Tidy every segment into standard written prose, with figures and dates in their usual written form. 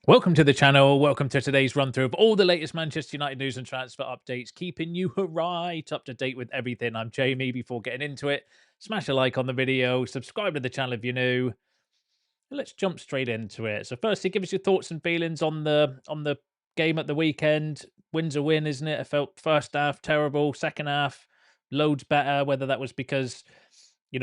Welcome to the channel. Welcome to today's run through of all the latest Manchester United news and transfer updates, keeping you right up to date with everything. I'm Jamie. Before getting into it, smash a like on the video, subscribe to the channel if you're new. Let's jump straight into it. So, firstly, give us your thoughts and feelings on the game at the weekend. Win's a win, isn't it? I felt first half terrible, second half loads better. Whether that was because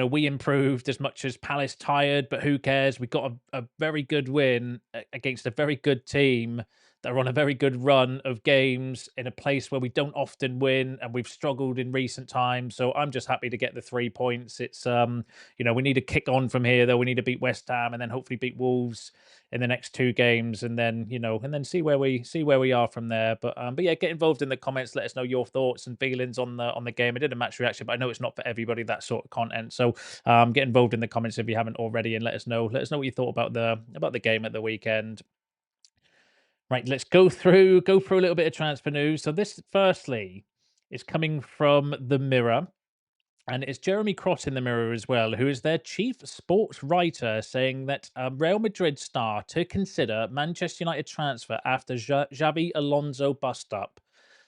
we improved as much as Palace tired, but who cares? We got a very good win against a very good team that are on a very good run of games in a place where we don't often win and we've struggled in recent times. So I'm just happy to get the 3 points. It's we need to kick on from here though. We need to beat West Ham and then hopefully beat Wolves in the next two games, and then see where we are from there. But yeah, get involved in the comments. Let us know your thoughts and feelings on the game. I did a match reaction, but I know it's not for everybody, that sort of content. So get involved in the comments if you haven't already, and let us know what you thought about the game at the weekend. Right, let's go through a little bit of transfer news. So this, firstly, is coming from the Mirror. And it's Jeremy Cross in the Mirror as well, who is their chief sports writer, saying that Real Madrid star to consider Manchester United transfer after Xabi Alonso bust up.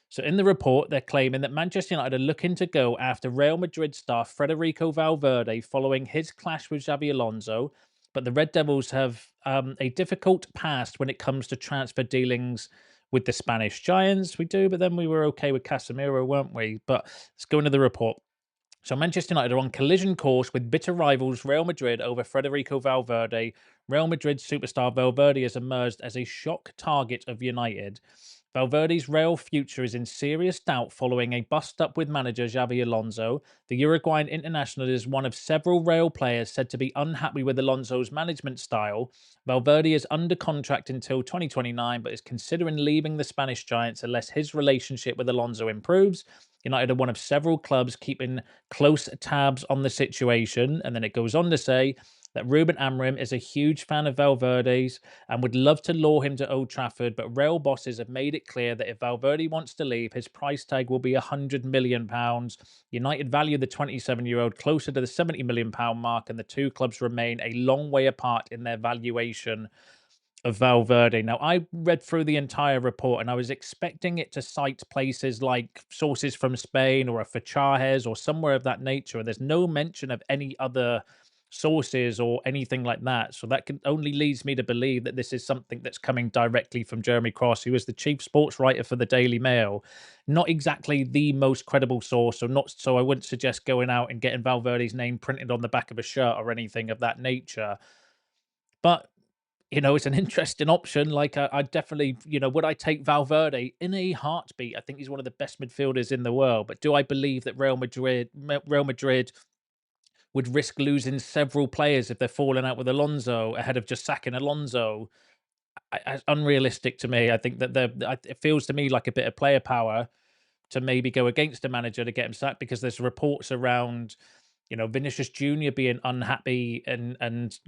So in the report, they're claiming that Manchester United are looking to go after Real Madrid star Federico Valverde following his clash with Xabi Alonso. But the Red Devils have a difficult past when it comes to transfer dealings with the Spanish Giants. We do, but then we were okay with Casemiro, weren't we? But let's go into the report. So Manchester United are on collision course with bitter rivals Real Madrid over Federico Valverde. Real Madrid superstar Valverde has emerged as a shock target of United. Valverde's Real future is in serious doubt following a bust-up with manager Xabi Alonso. The Uruguayan international is one of several Real players said to be unhappy with Alonso's management style. Valverde is under contract until 2029, but is considering leaving the Spanish Giants unless his relationship with Alonso improves. United are one of several clubs keeping close tabs on the situation. And then it goes on to say that Ruben Amorim is a huge fan of Valverde's and would love to lure him to Old Trafford, but Real bosses have made it clear that if Valverde wants to leave, his price tag will be £100 million. United value the 27-year-old closer to the £70 million mark, and the two clubs remain a long way apart in their valuation of Valverde. Now, I read through the entire report and I was expecting it to cite places like sources from Spain or a Fachajes or somewhere of that nature. And there's no mention of any other sources or anything like that. So that only leads me to believe that this is something that's coming directly from Jeremy Cross, who is the chief sports writer for the Daily Mail. Not exactly the most credible source, so I wouldn't suggest going out and getting Valverde's name printed on the back of a shirt or anything of that nature. But it's an interesting option. Like, I definitely, would I take Valverde in a heartbeat? I think he's one of the best midfielders in the world. But do I believe that Real Madrid would risk losing several players if they're falling out with Alonso ahead of just sacking Alonso? Unrealistic to me. I think that it feels to me like a bit of player power to maybe go against a manager to get him sacked, because there's reports around Vinicius Junior being unhappy, and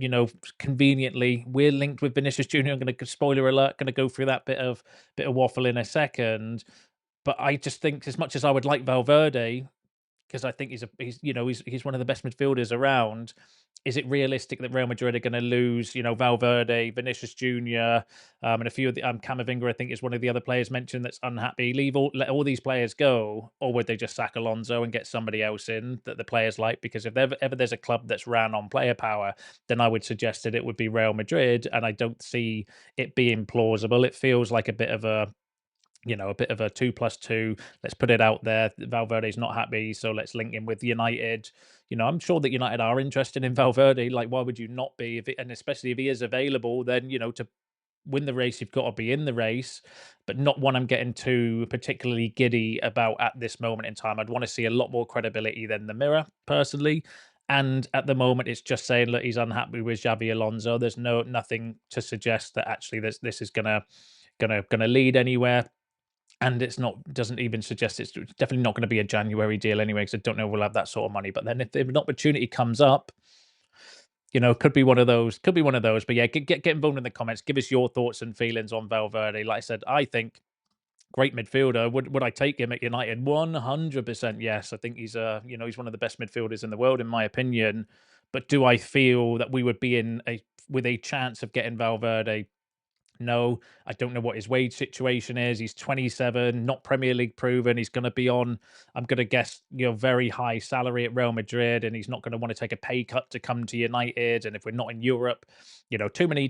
conveniently we're linked with Vinicius Junior. I'm going to, spoiler alert, going to go through that bit of waffle in a second. But I just think, as much as I would like Valverde, because I think he's one of the best midfielders around. Is it realistic that Real Madrid are going to lose, Valverde, Vinicius Junior, and a few of the Camavinga? I think is one of the other players mentioned that's unhappy. Let all these players go, or would they just sack Alonso and get somebody else in that the players like? Because if ever there's a club that's ran on player power, then I would suggest that it would be Real Madrid, and I don't see it being plausible. It feels like a bit of a 2+2. Let's put it out there. Valverde's not happy, so let's link him with United. I'm sure that United are interested in Valverde. Like, why would you not be? And especially if he is available, then to win the race, you've got to be in the race, but not one I'm getting too particularly giddy about at this moment in time. I'd want to see a lot more credibility than the Mirror, personally. And at the moment, it's just saying, look, he's unhappy with Xabi Alonso. There's nothing to suggest that actually this is gonna lead anywhere. And doesn't even suggest, it's definitely not going to be a January deal anyway, because I don't know if we'll have that sort of money. But then if an opportunity comes up, could be one of those. Could be one of those. But yeah, get involved in the comments. Give us your thoughts and feelings on Valverde. Like I said, I think great midfielder. Would I take him at United? 100% yes. I think he's he's one of the best midfielders in the world, in my opinion. But do I feel that we would be with a chance of getting Valverde No, I don't know what his wage situation is. He's 27, not Premier League proven. He's going to be on, I'm going to guess, very high salary at Real Madrid, and he's not going to want to take a pay cut to come to United. And if we're not in Europe, too many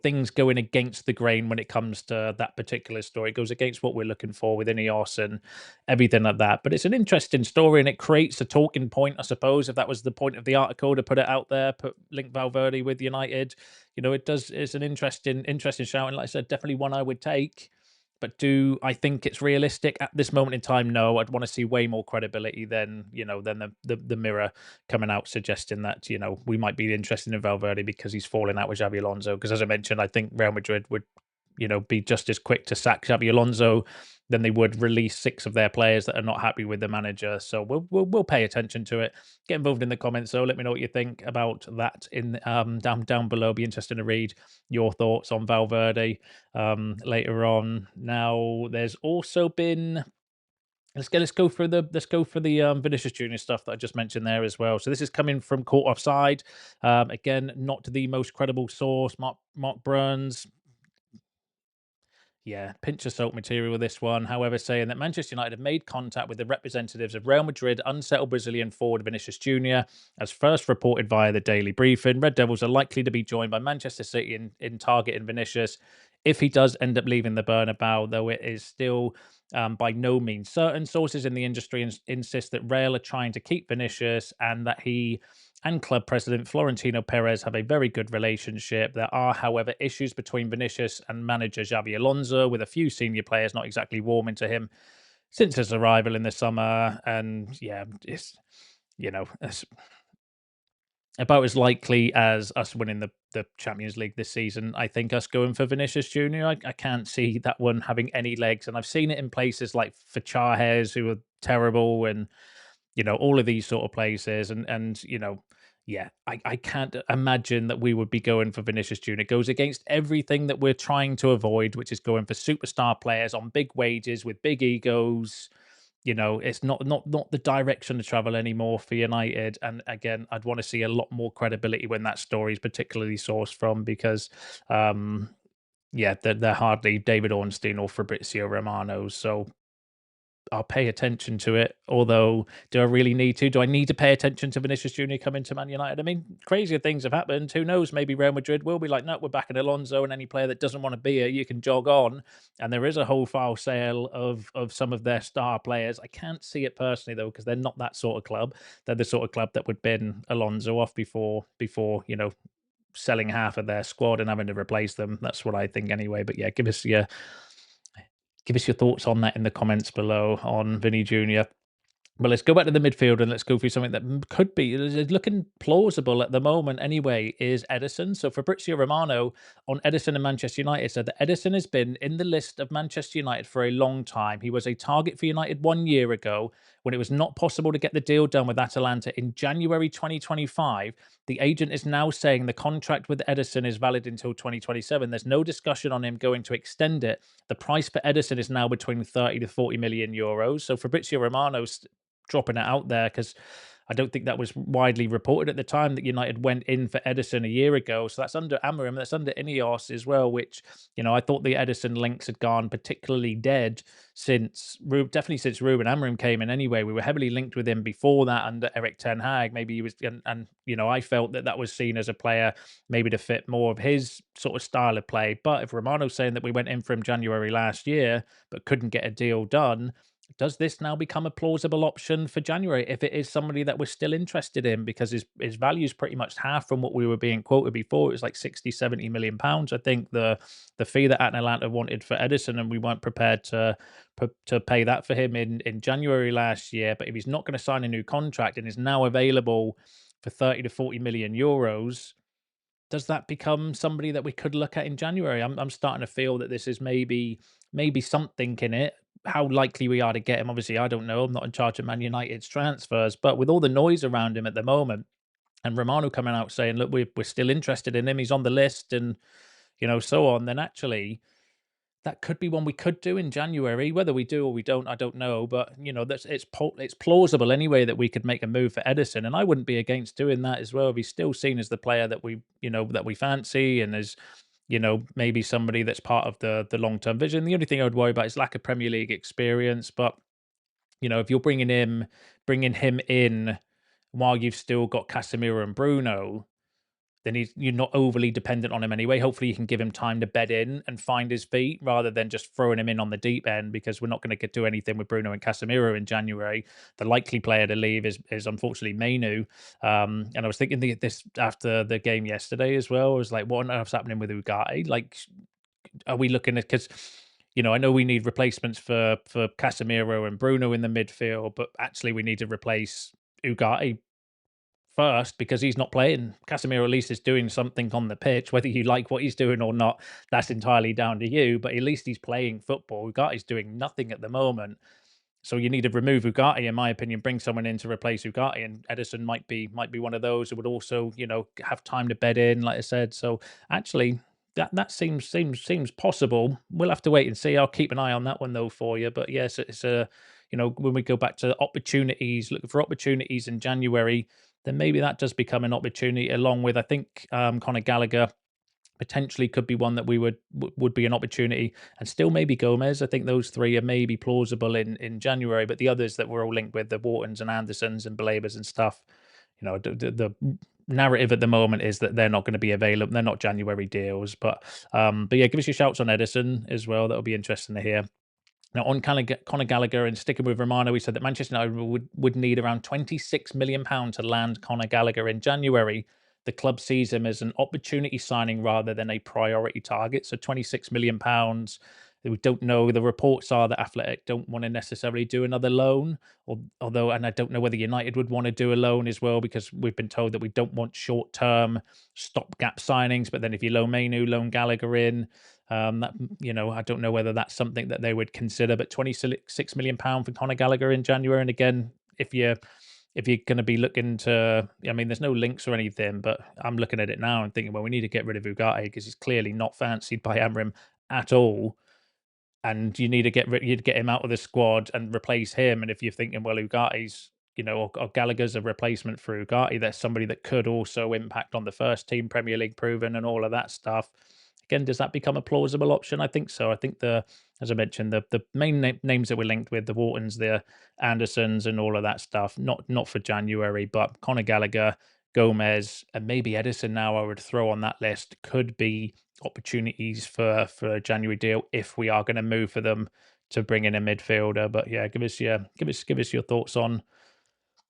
things going against the grain when it comes to that particular story. It goes against what we're looking for with Ineos and everything like that. But it's an interesting story, and it creates a talking point, I suppose, if that was the point of the article, to put it out there, put link Valverde with United. It does. It's an interesting shout, and like I said, definitely one I would take. But do I think it's realistic at this moment in time? No, I'd want to see way more credibility than the Mirror coming out suggesting that we might be interested in Valverde because he's falling out with Xabi Alonso. Because as I mentioned, I think Real Madrid would be just as quick to sack Xabi Alonso than they would release 6 of their players that are not happy with the manager. So we'll pay attention to it. Get involved in the comments, though. Let me know what you think about that in down below. Be interested to read your thoughts on Valverde later on. Now, there's also been. Let's go for the Vinicius Junior stuff that I just mentioned there as well. So this is coming from Caught Offside. Again, not the most credible source. Mark Burns, yeah, pinch of salt material with this one. However, saying that Manchester United have made contact with the representatives of Real Madrid unsettled Brazilian forward Vinicius Junior. As first reported via the Daily Briefing, Red Devils are likely to be joined by Manchester City in targeting Vinicius if he does end up leaving the Bernabeu, though it is still by no means certain. Sources in the industry insist that Real are trying to keep Vinicius and that he and club president Florentino Perez have a very good relationship. There are, however, issues between Vinicius and manager Xabi Alonso, with a few senior players not exactly warming to him since his arrival in the summer. And yeah, it's about as likely as us winning the Champions League this season. I think us going for Vinicius Junior, I can't see that one having any legs. And I've seen it in places like for Charhez, who are terrible, and all of these sort of places. And yeah, I can't imagine that we would be going for Vinicius Junior. It goes against everything that we're trying to avoid, which is going for superstar players on big wages with big egos. It's not the direction to travel anymore for United. And again, I'd want to see a lot more credibility when that story is particularly sourced from, because yeah, they're hardly David Ornstein or Fabrizio Romano. So I'll pay attention to it. Although, do I really need to? Do I need to pay attention to Vinicius Junior coming to Man United? I mean, crazier things have happened. Who knows? Maybe Real Madrid will be like, no, we're backing Alonso, and any player that doesn't want to be here, you can jog on. And there is a wholesale sale of some of their star players. I can't see it personally though, because they're not that sort of club. They're the sort of club that would bin Alonso off before selling half of their squad and having to replace them. That's what I think anyway. But yeah, give us your thoughts on that in the comments below on Vinny Jr. Well, let's go back to the midfield and let's go through something that could be is looking plausible at the moment anyway, is Ederson. So Fabrizio Romano on Ederson and Manchester United said that Ederson has been in the list of Manchester United for a long time. He was a target for United 1 year ago when it was not possible to get the deal done with Atalanta in January 2025. The agent is now saying the contract with Ederson is valid until 2027. There's no discussion on him going to extend it. The price for Ederson is now between 30 to 40 million euros. So Fabrizio Romano's dropping it out there, because I don't think that was widely reported at the time that United went in for Ederson a year ago. So that's under Amorim, that's under Ineos as well, which, I thought the Ederson links had gone particularly dead definitely since Ruben Amorim came in anyway. We were heavily linked with him before that under Eric Ten Hag. Maybe he was, and I felt that was seen as a player maybe to fit more of his sort of style of play. But if Romano's saying that we went in for him January last year, but couldn't get a deal done, does this now become a plausible option for January if it is somebody that we're still interested in? Because his value is pretty much half from what we were being quoted before. It was like 60, 70 million pounds. I think the fee that Atalanta wanted for Ederson, and we weren't prepared to pay that for him in January last year. But if he's not going to sign a new contract and is now available for 30 to 40 million euros, does that become somebody that we could look at in January? I'm starting to feel that this is maybe something in it. How likely we are to get him, obviously, I don't know. I'm not in charge of Man United's transfers, but with all the noise around him at the moment, and Romano coming out saying, "Look, we're still interested in him. He's on the list," and so on, then actually that could be one we could do in January. Whether we do or we don't, I don't know. But it's plausible anyway that we could make a move for Ederson, and I wouldn't be against doing that as well if he's still seen as the player that we fancy and is maybe somebody that's part of the long-term vision. The only thing I would worry about is lack of Premier League experience. But if you're bringing him in while you've still got Casemiro and Bruno, then you're not overly dependent on him anyway. Hopefully, you can give him time to bed in and find his feet rather than just throwing him in on the deep end, because we're not going to do anything with Bruno and Casemiro in January. The likely player to leave is unfortunately Mainu. And I was thinking this after the game yesterday as well. I was like, what on earth's happening with Ugarte? Like, are we looking at, because I know we need replacements for Casemiro and Bruno in the midfield, but actually we need to replace Ugarte first, because he's not playing. Casemiro at least is doing something on the pitch. Whether you like what he's doing or not, that's entirely down to you. But at least he's playing football. Ugarte's doing nothing at the moment. So you need to remove Ugarte, in my opinion, bring someone in to replace Ugarte, and Ederson might be one of those who would also, have time to bed in, like I said. So actually, that seems possible. We'll have to wait and see. I'll keep an eye on that one though for you. But yes, it's a when we go back to opportunities, looking for opportunities in January, then maybe that does become an opportunity. Along with, I think, Conor Gallagher potentially could be one that we would be an opportunity, and still maybe Gomez. I think those three are maybe plausible in January, but the others that we're all linked with, the Whartons and Andersons and Balabers and stuff, the narrative at the moment is that they're not going to be available. They're not January deals, but yeah, give us your shouts on Ederson as well. That'll be interesting to hear. Now, on Conor Gallagher, and sticking with Romano, we said that Manchester United would need around £26 million to land Conor Gallagher in January. The club sees him as an opportunity signing rather than a priority target. So £26 million. We don't know. The reports are that Athletic don't want to necessarily do another loan, and I don't know whether United would want to do a loan as well, because we've been told that we don't want short-term stopgap signings. But then if you loan Mainu, loan Gallagher in, that I don't know whether that's something that they would consider. But £26 million for Conor Gallagher in January, and again, if you're going to be looking to, I mean, there's no links or anything, but I'm looking at it now and thinking, well, we need to get rid of Ugarte because he's clearly not fancied by Amrim at all. And you need to get him out of the squad and replace him. And if you're thinking, well, Ugarte's, or Gallagher's a replacement for Ugarte, that's somebody that could also impact on the first team, Premier League proven and all of that stuff. Again, does that become a plausible option? I think so. I think as I mentioned, the main names that we're linked with, the Whartons, the Andersons and all of that stuff, not for January, but Conor Gallagher, Gomez, and maybe Ederson now I would throw on that list, could be opportunities for a January deal if we are going to move for them to bring in a midfielder. But yeah, give us your thoughts on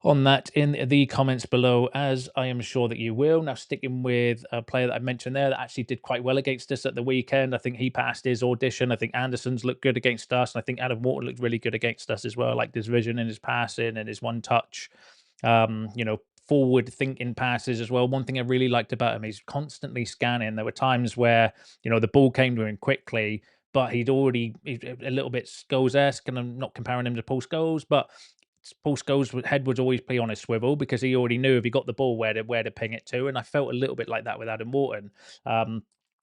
that in the comments below, as I am sure that you will. Now, sticking with a player that I mentioned there that actually did quite well against us at the weekend. I think he passed his audition. I think Anderson's looked good against us, and I think Adam Wharton looked really good against us as well. Like his vision and his passing and his one touch. Forward thinking passes as well. One thing I really liked about him, he's constantly scanning. There were times where, the ball came to him quickly, but he's a little bit Scholes-esque, and I'm not comparing him to Paul Scholes, but Paul Scholes' head would always be on a swivel because he already knew if he got the ball where to ping it to. And I felt a little bit like that with Adam Wharton. And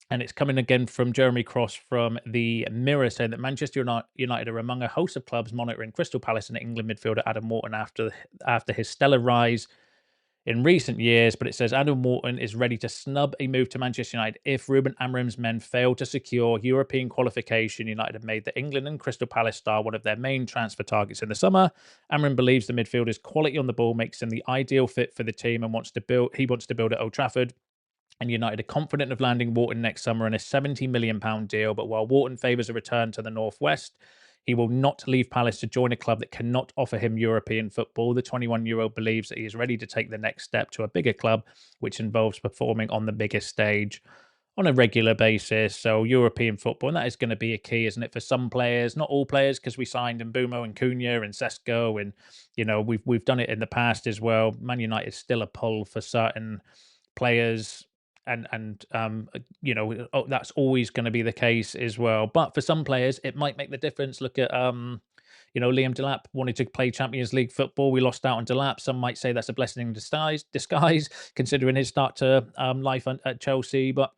it's coming again from Jeremy Cross from the Mirror, saying that Manchester United are among a host of clubs monitoring Crystal Palace and England midfielder Adam Wharton after his stellar rise in recent years. But it says Adam Wharton is ready to snub a move to Manchester United if Ruben Amorim's men fail to secure European qualification. United have made the England and Crystal Palace star one of their main transfer targets in the summer. Amorim believes the midfielder's quality on the ball makes him the ideal fit for the team and wants to build at Old Trafford. And United are confident of landing Wharton next summer in a £70 million deal. But while Wharton favours a return to the Northwest, he will not leave Palace to join a club that cannot offer him European football. The 21-year-old believes that he is ready to take the next step to a bigger club, which involves performing on the biggest stage on a regular basis. So European football, and that is going to be a key, isn't it, for some players? Not all players, because we signed Mbumo and Cunha and Sesko, and we've done it in the past as well. Man United is still a pull for certain players. And that's always going to be the case as well. But for some players, it might make the difference. Look at Liam Delap wanted to play Champions League football. We lost out on Delap. Some might say that's a blessing in disguise, considering his start to life at Chelsea. But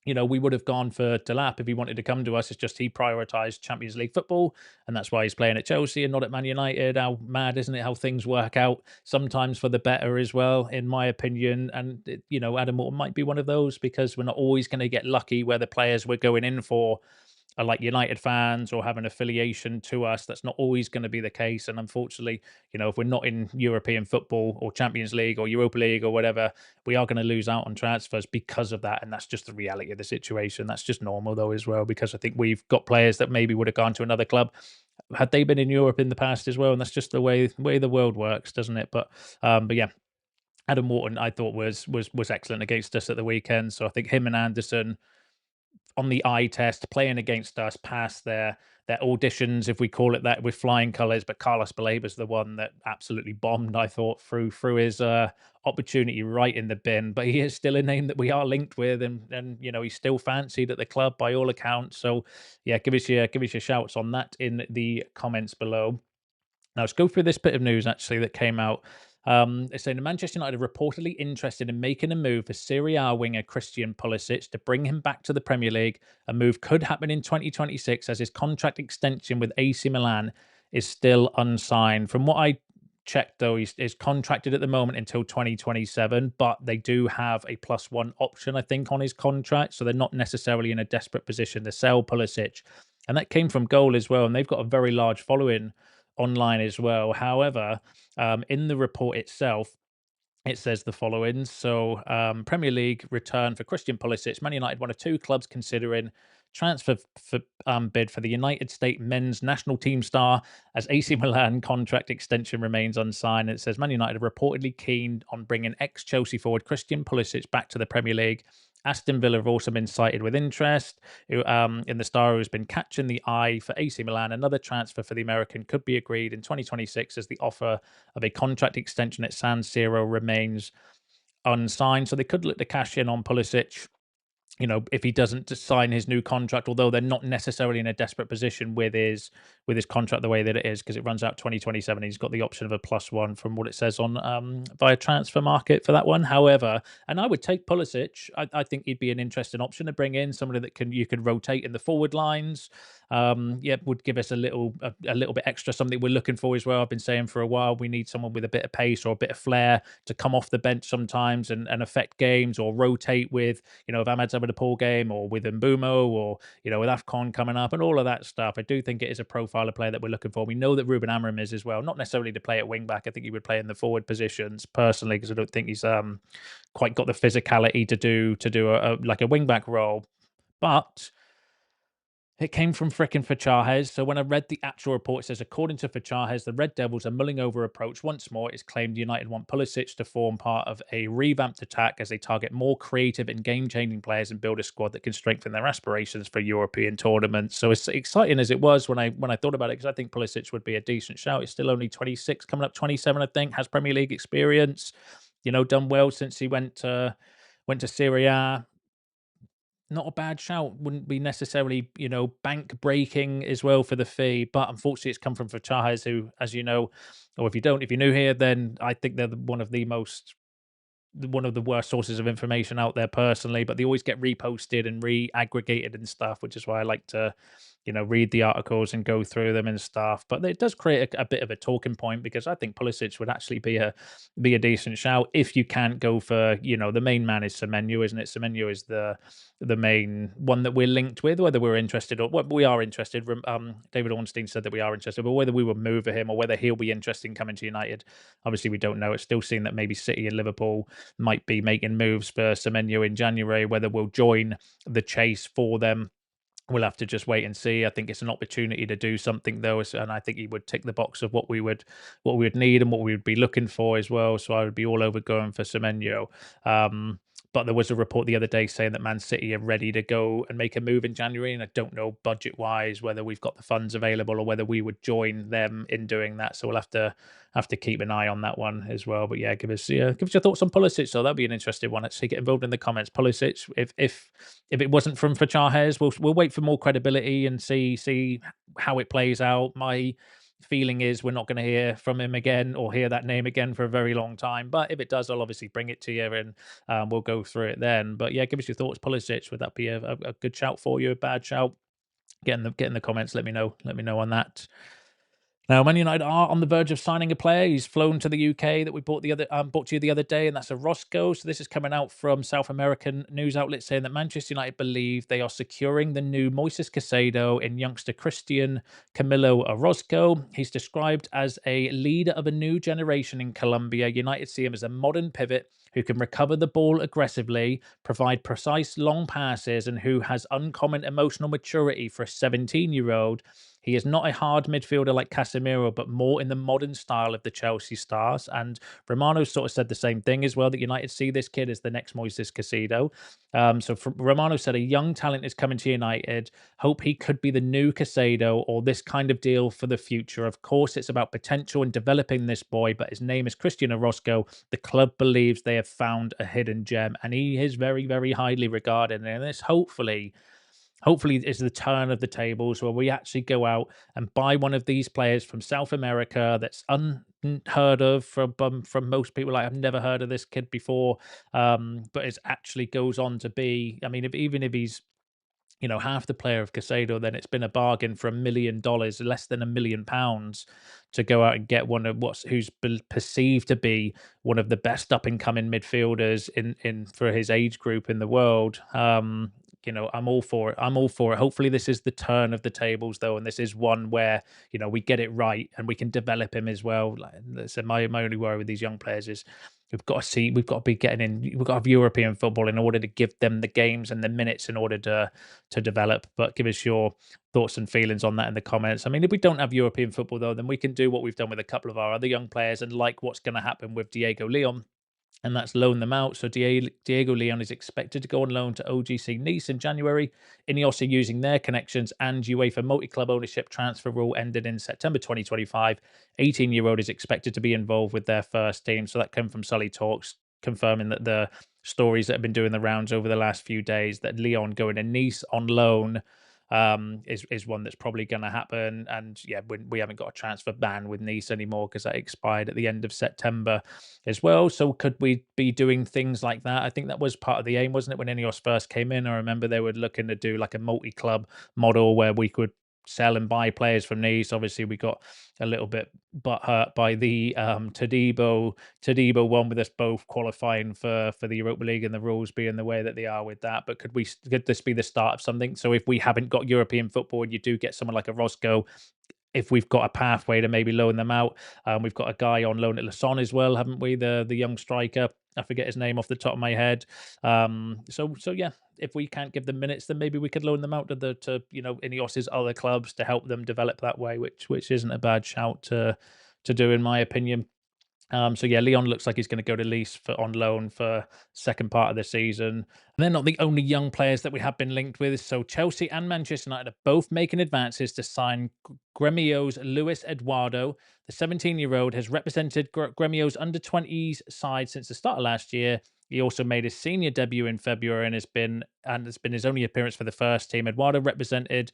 we would have gone for Delap if he wanted to come to us. It's just he prioritised Champions League football, and that's why he's playing at Chelsea and not at Man United. How mad, isn't it? How things work out sometimes for the better as well, in my opinion. And Adam Wharton might be one of those, because we're not always going to get lucky where the players we're going in for are like United fans or have an affiliation to us. That's not always going to be the case. And unfortunately, if we're not in European football or Champions League or Europa League or whatever, we are going to lose out on transfers because of that. And that's just the reality of the situation. That's just normal, though, as well, because I think we've got players that maybe would have gone to another club had they been in Europe in the past as well. And that's just the way the world works, doesn't it? But yeah, Adam Wharton, I thought was excellent against us at the weekend. So I think him and Anderson on the eye test, playing against us, passed their auditions, if we call it that, with flying colours. But Carlos Balaba's the one that absolutely bombed, I thought, through his opportunity right in the bin. But he is still a name that we are linked with, and he's still fancied at the club by all accounts. So yeah, give us your shouts on that in the comments below. Now let's go through this bit of news actually that came out. It's saying Manchester United are reportedly interested in making a move for Serie A winger Christian Pulisic to bring him back to the Premier League. A move could happen in 2026 as his contract extension with AC Milan is still unsigned. From what I checked, though, he's contracted at the moment until 2027, but they do have a +1 option, I think, on his contract. So they're not necessarily in a desperate position to sell Pulisic. And that came from Goal as well. And they've got a very large following online as well. However, in the report itself, it says the following. So, Premier League return for Christian Pulisic. Man United, one of two clubs considering transfer bid for the United States men's national team star, as AC Milan contract extension remains unsigned. And it says Man United are reportedly keen on bringing ex-Chelsea forward Christian Pulisic back to the Premier League. Aston Villa have also been cited with interest in the star, who's been catching the eye for AC Milan. Another transfer for the American could be agreed in 2026 as the offer of a contract extension at San Siro remains unsigned. So they could look to cash in on Pulisic, if he doesn't sign his new contract, although they're not necessarily in a desperate position with his contract the way that it is, because it runs out 2027. He's got the option of a +1 from what it says on via transfer market for that one. However, and I would take Pulisic. I think he'd be an interesting option to bring in, somebody that you could rotate in the forward lines. Yeah, would give us a little bit extra, something we're looking for as well. I've been saying for a while, we need someone with a bit of pace or a bit of flair to come off the bench sometimes and affect games, or rotate with, if Ahmed's having a poor game, or with Mbumo, or with AFCON coming up and all of that stuff. I do think it is a profile of player that we're looking for. We know that Ruben Amorim is as well, not necessarily to play at wing back. I think he would play in the forward positions personally, because I don't think he's quite got the physicality to do a like a wing back role. But it came from frickin' Fachajes. So when I read the actual report, it says, according to Fachajes, the Red Devils are mulling over approach once more. It's claimed United want Pulisic to form part of a revamped attack as they target more creative and game-changing players and build a squad that can strengthen their aspirations for European tournaments. So as exciting as it was when I thought about it, because I think Pulisic would be a decent shout. He's still only 26, coming up 27, I think, has Premier League experience, done well since he went to Serie A. Not a bad shout. Wouldn't be necessarily, bank breaking as well for the fee. But unfortunately, it's come from Fachajes, who, as you know, or if you're new here, then I think they're one of the worst sources of information out there personally. But they always get reposted and re-aggregated and stuff, which is why I like to, read the articles and go through them and stuff. But it does create a bit of a talking point, because I think Pulisic would actually be a decent shout if you can't go for, the main man is Semenyo, isn't it? Semenyo is the main one that we're linked with, whether we're interested or what we are interested. David Ornstein said that we are interested, but whether we would move for him or whether he'll be interested in coming to United, obviously we don't know. It's still seen that maybe City and Liverpool might be making moves for Semenyo in January. Whether we'll join the chase for them, we'll have to just wait and see. I think it's an opportunity to do something, though, and I think he would tick the box of what we would need and what we would be looking for as well. So I would be all over going for Semenyo. But there was a report the other day saying that Man City are ready to go and make a move in January, and I don't know budget-wise whether we've got the funds available or whether we would join them in doing that. So we'll have to keep an eye on that one as well. But yeah, give us your thoughts on Pulisic. So that'd be an interesting one. Actually, get involved in the comments. Pulisic, if it wasn't from Fachajes, we'll wait for more credibility and see how it plays out. feeling is we're not going to hear from him again or hear that name again for a very long time. But if it does, I'll obviously bring it to you, and we'll go through it then. But yeah, give us your thoughts. Pulisic, would that be a good shout for you? A bad shout? Get in the comments. Let me know. Let me know on that. Now, Man United are on the verge of signing a player. He's flown to the UK that we bought to you the other day, and that's a Roscoe. So this is coming out from South American news outlets saying that Manchester United believe they are securing the new Moises Caicedo in youngster Christian Camilo Orozco. He's described as a leader of a new generation in Colombia. United see him as a modern pivot who can recover the ball aggressively, provide precise long passes, and who has uncommon emotional maturity for a 17-year-old. He is not a hard midfielder like Casemiro, but more in the modern style of the Chelsea stars. And Romano sort of said the same thing as well, that United see this kid as the next Moises Caicedo. Romano said a young talent is coming to United. Hope he could be the new Caicedo or this kind of deal for the future. Of course, it's about potential and developing this boy, but his name is Christian Orozco. The club believes they have found a hidden gem, and he is very, very highly regarded. And this hopefully is the turn of the tables where we actually go out and buy one of these players from South America that's unheard of from most people. Like, I've never heard of this kid before, but it actually goes on to be. I mean, even if he's half the player of Casado, then it's been a bargain for $1 million, less than £1 million, to go out and get one of who's perceived to be one of the best up and coming midfielders in for his age group in the world. I'm all for it. I'm all for it. Hopefully, this is the turn of the tables, though, and this is one where we get it right and we can develop him as well. Like, so my only worry with these young players is we've got to be getting in. We've got to have European football in order to give them the games and the minutes in order to develop. But give us your thoughts and feelings on that in the comments. I mean, if we don't have European football, though, then we can do what we've done with a couple of our other young players, and like what's going to happen with Diego Leon, and that's loan them out. So Diego Leon is expected to go on loan to OGC Nice in January. Ineos are using their connections and UEFA multi-club ownership transfer rule ended in September 2025. 18-year-old is expected to be involved with their first team. So that came from Sully Talks, confirming that the stories that have been doing the rounds over the last few days, that Leon going to Nice on loan is one that's probably going to happen. And yeah, we haven't got a transfer ban with Nice anymore because that expired at the end of September as well. So could we be doing things like that? I think that was part of the aim, wasn't it? When Ineos first came in, I remember they were looking to do like a multi-club model where we could sell and buy players from Nice. Obviously, we got a little bit butthurt by the Todibo one, with us both qualifying for the Europa League and the rules being the way that they are with that. But could this be the start of something? So if we haven't got European football and you do get someone like a Roscoe, if we've got a pathway to maybe loan them out, we've got a guy on loan at Lausanne as well, haven't we? The young striker, I forget his name off the top of my head. So yeah, if we can't give them minutes, then maybe we could loan them out to Ineos's other clubs to help them develop that way, which isn't a bad shout to do, in my opinion. So yeah, Leon looks like he's going to go to Nice on loan for second part of the season. And they're not the only young players that we have been linked with. So Chelsea and Manchester United are both making advances to sign Gremio's Luis Eduardo. The 17-year-old has represented Gremio's under-20s side since the start of last year. He also made his senior debut in February and it's been his only appearance for the first team. Eduardo represented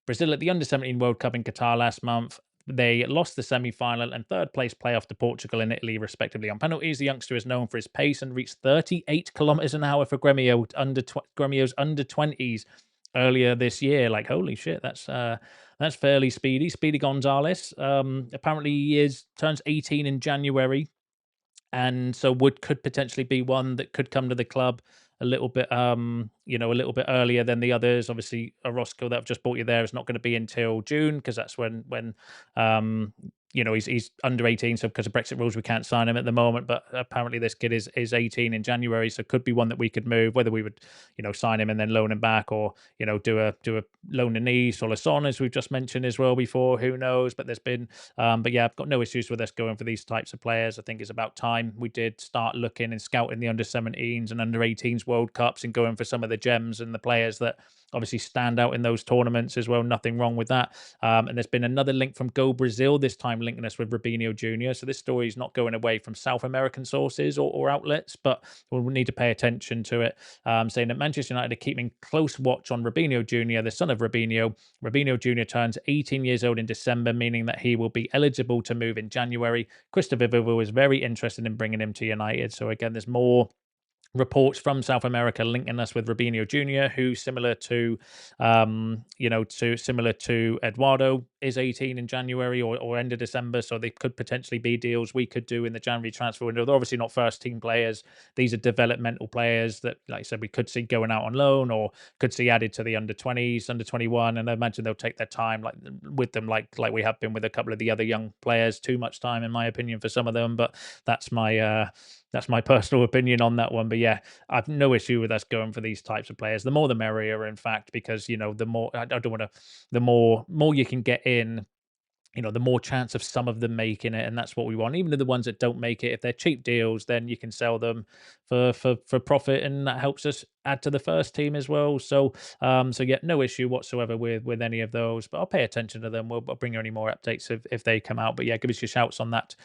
Brazil at the Under-17 World Cup in Qatar last month. They lost the semi-final and third-place playoff to Portugal and Italy, respectively, on penalties. The youngster is known for his pace and reached 38 kilometers an hour for Gremio's under-20s earlier this year. Like, holy shit, that's fairly speedy. Speedy Gonzalez. Apparently, he turns 18 in January, and so could potentially be one that could come to the club a little bit earlier than the others. Obviously, a Roscoe that I've just bought you there is not going to be until June, because that's when he's under 18. So because of Brexit rules, we can't sign him at the moment. But apparently, this kid is 18 in January, so could be one that we could move. Whether we would sign him and then loan him back, or do a loan to Nice or Lausanne, as we've just mentioned as well before. Who knows? But there's been but yeah, I've got no issues with us going for these types of players. I think it's about time we did start looking and scouting the under-17s and under-18s World Cups and going for some of the gems and the players that obviously stand out in those tournaments as well. Nothing wrong with that. And there's been another link from Go Brazil, this time linking us with Robinho Jr. So this story is not going away from South American sources or outlets, but we'll need to pay attention to it. Saying that Manchester United are keeping close watch on Robinho Jr., the son of Robinho. Robinho Jr. turns 18 years old in December, meaning that he will be eligible to move in January. Christopher Villa was very interested in bringing him to United. So again, there's more reports from South America linking us with Robinho Jr., who similar to, similar to Eduardo, is 18 in January or end of December. So they could potentially be deals we could do in the January transfer window. They're obviously not first team players. These are developmental players that, like I said, we could see going out on loan or could see added to the under 20s, under 21. And I imagine they'll take their time with them, like we have been with a couple of the other young players. Too much time, in my opinion, for some of them. But that's my personal opinion on that one. But yeah, I've no issue with us going for these types of players. The more the merrier, in fact, because the more I don't want to, the more you can get in, the more chance of some of them making it, and that's what we want. Even the ones that don't make it, if they're cheap deals, then you can sell them for profit, and that helps us add to the first team as well. So yeah, no issue whatsoever with any of those. But I'll pay attention to them. I'll bring you any more updates if they come out. But yeah, give us your shouts on that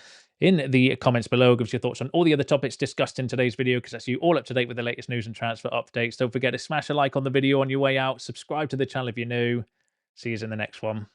in the comments below. Give us your thoughts on all the other topics discussed in today's video, because that's you all up to date with the latest news and transfer updates. Don't forget to smash a like on the video on your way out. Subscribe to the channel if you're new. See you in the next one.